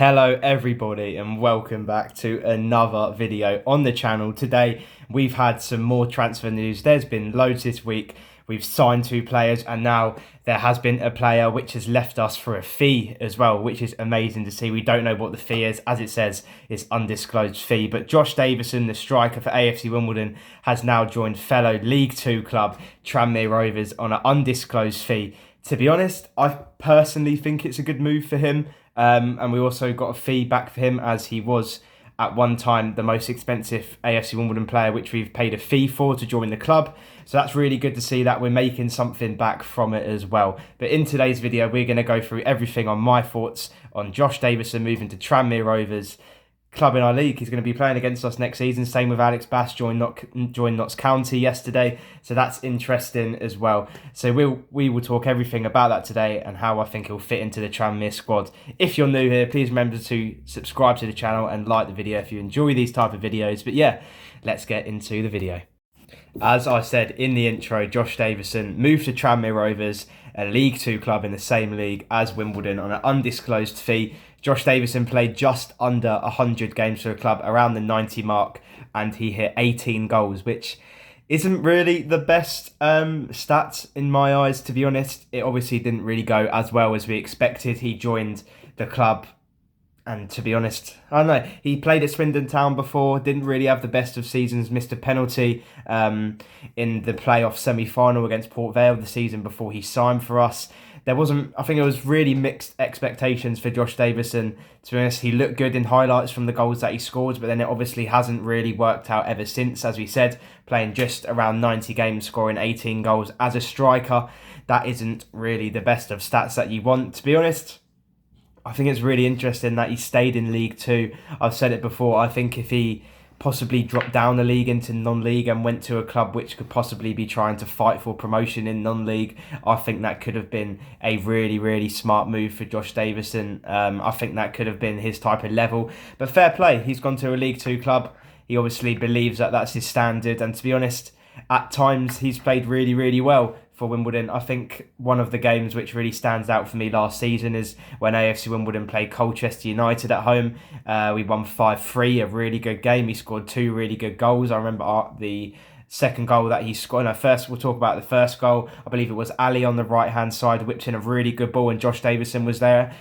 Hello everybody and welcome back to another video on the channel. Today we've had some more transfer news. There's been loads this week. We've signed two players and now there has been a player which has left us for a fee as well, which is amazing to see. We don't know what the fee is. As it says, it's undisclosed fee. But Josh Davison, the striker for AFC Wimbledon, has now joined fellow League Two club Tranmere Rovers on an undisclosed fee. To be honest, I personally think it's a good move for him. And we also got a fee back for him as he was at one time the most expensive AFC Wimbledon player, which we've paid a fee for to join the club. So that's really good to see that we're making something back from it as well. But in today's video, we're going to go through everything on my thoughts on Josh Davison moving to Tranmere Rovers, club in our league. He's going to be playing against us next season. Same with Alex Bass, joined Notts County yesterday. So that's interesting as well. So we will talk everything about that today and how I think he'll fit into the Tranmere squad. If you're new here, please remember to subscribe to the channel and like the video if you enjoy these type of videos. But yeah, let's get into the video. As I said in the intro, Josh Davison moved to Tranmere Rovers, a League Two club in the same league as Wimbledon, on an undisclosed fee. Josh Davison played just under 100 games for the club, around the 90 mark, and he hit 18 goals, which isn't really the best stats in my eyes, to be honest. It obviously didn't really go as well as we expected. He joined the club, and to be honest, I don't know. He played at Swindon Town before, didn't really have the best of seasons, missed a penalty in the playoff semi-final against Port Vale the season before he signed for us. I think it was really mixed expectations for Josh Davison. To be honest, he looked good in highlights from the goals that he scored, but then it obviously hasn't really worked out ever since. As we said, playing just around 90 games, scoring 18 goals as a striker, that isn't really the best of stats that you want, to be honest. I think it's really interesting that he stayed in League Two. I've said it before, I think if he possibly dropped down the league into non-league and went to a club which could possibly be trying to fight for promotion in non-league, I think that could have been a really, really smart move for Josh Davison. I think that could have been his type of level. But fair play, he's gone to a League Two club. He obviously believes that that's his standard. And to be honest, at times he's played really, really well for Wimbledon. I think one of the games which really stands out for me last season is when AFC Wimbledon played Colchester United at home. We won 5-3, a really good game. He scored two really good goals. I remember the second goal that he scored. No, first we'll talk about the first goal. I believe it was Ali on the right-hand side, whipped in a really good ball, and Josh Davison was there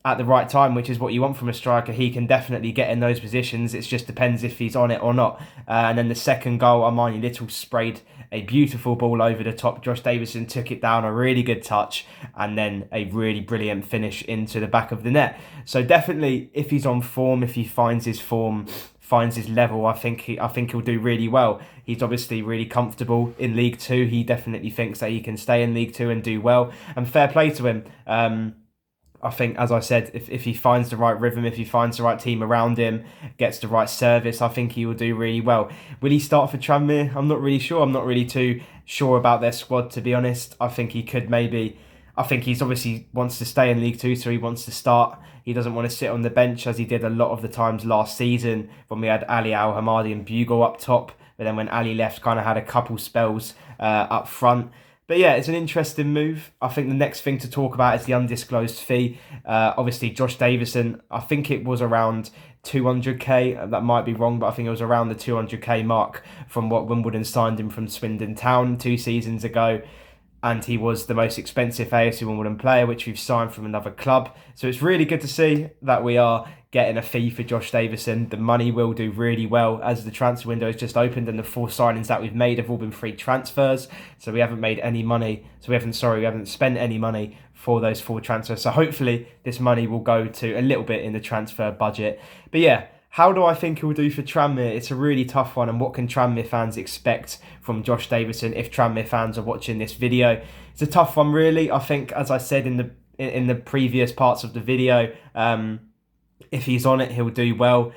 at the right time, which is what you want from a striker. He can definitely get in those positions. It just depends if he's on it or not. And then the second goal, Armani Little sprayed a beautiful ball over the top. Josh Davison took it down, a really good touch, and then a really brilliant finish into the back of the net. So definitely, if he's on form, if he finds his form, finds his level, I think he'll do really well. He's obviously really comfortable in League Two. He definitely thinks that he can stay in League Two and do well. And fair play to him. I think, as I said, if he finds the right rhythm, if he finds the right team around him, gets the right service, I think he will do really well. Will he start for Tranmere? I'm not really sure. I'm not really too sure about their squad, to be honest. I think he could maybe. I think he's obviously wants to stay in League Two, so he wants to start. He doesn't want to sit on the bench as he did a lot of the times last season when we had Ali Al-Hamadi and Bugle up top. But then when Ali left, kind of had a couple spells up front. But yeah, it's an interesting move. I think the next thing to talk about is the undisclosed fee. Obviously, Josh Davison, I think it was around 200k. That might be wrong, but I think it was around the 200k mark from what Wimbledon signed him from Swindon Town 2 seasons ago. And he was the most expensive AFC Wimbledon player, which we've signed from another club. So it's really good to see that we are getting a fee for Josh Davison. The money will do really well as the transfer window has just opened, and the 4 signings that we've made have all been free transfers. So we haven't made any money. We haven't spent any money for those 4 transfers. So hopefully this money will go to a little bit in the transfer budget. But yeah, how do I think he'll do for Tranmere? It's a really tough one, and what can Tranmere fans expect from Josh Davison if Tranmere fans are watching this video? It's a tough one, really. I think, as I said in the previous parts of the video, if he's on it, he'll do well.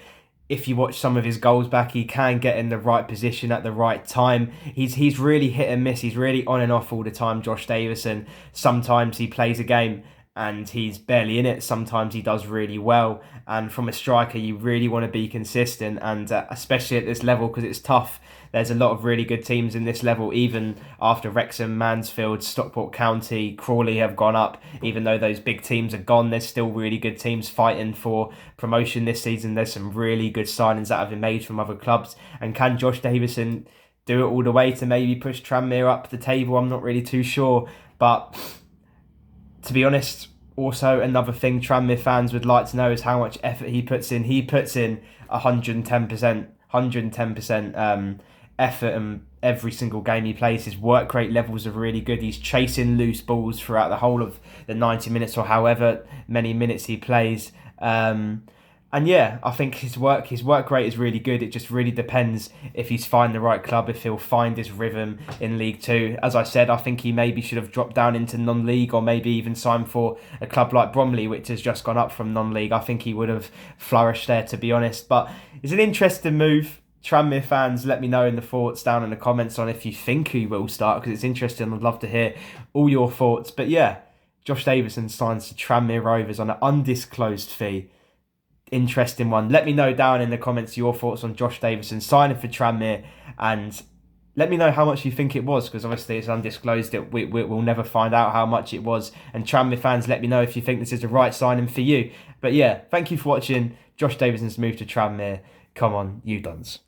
If you watch some of his goals back, he can get in the right position at the right time. He's really hit and miss. He's really on and off all the time, Josh Davison. Sometimes he plays a game and he's barely in it. Sometimes he does really well. And from a striker, you really want to be consistent, and especially at this level, because it's tough. There's a lot of really good teams in this level, even after Wrexham, Mansfield, Stockport County, Crawley have gone up. Even though those big teams are gone, there's still really good teams fighting for promotion this season. There's some really good signings that have been made from other clubs. And can Josh Davison do it all the way to maybe push Tranmere up the table? I'm not really too sure. But to be honest, also another thing Tranmere fans would like to know is how much effort he puts in. He puts in 110% effort in every single game he plays. His work rate levels are really good. He's chasing loose balls throughout the whole of the 90 minutes or however many minutes he plays. And yeah, I think his work rate is really good. It just really depends if he's find the right club, if he'll find his rhythm in League Two. As I said, I think he maybe should have dropped down into non-league, or maybe even signed for a club like Bromley, which has just gone up from non-league. I think he would have flourished there, to be honest. But it's an interesting move. Tranmere fans, let me know in the thoughts down in the comments on if you think he will start, because it's interesting. I'd love to hear all your thoughts. But yeah, Josh Davison signs to Tranmere Rovers on an undisclosed fee. Interesting one. Let me know down in the comments your thoughts on Josh Davison signing for Tranmere, and let me know how much you think it was, because obviously it's undisclosed. We'll never find out how much it was. And Tranmere fans, let me know if you think this is the right signing for you. But yeah, thank you for watching. Josh Davison's move to Tranmere. Come on, you dons.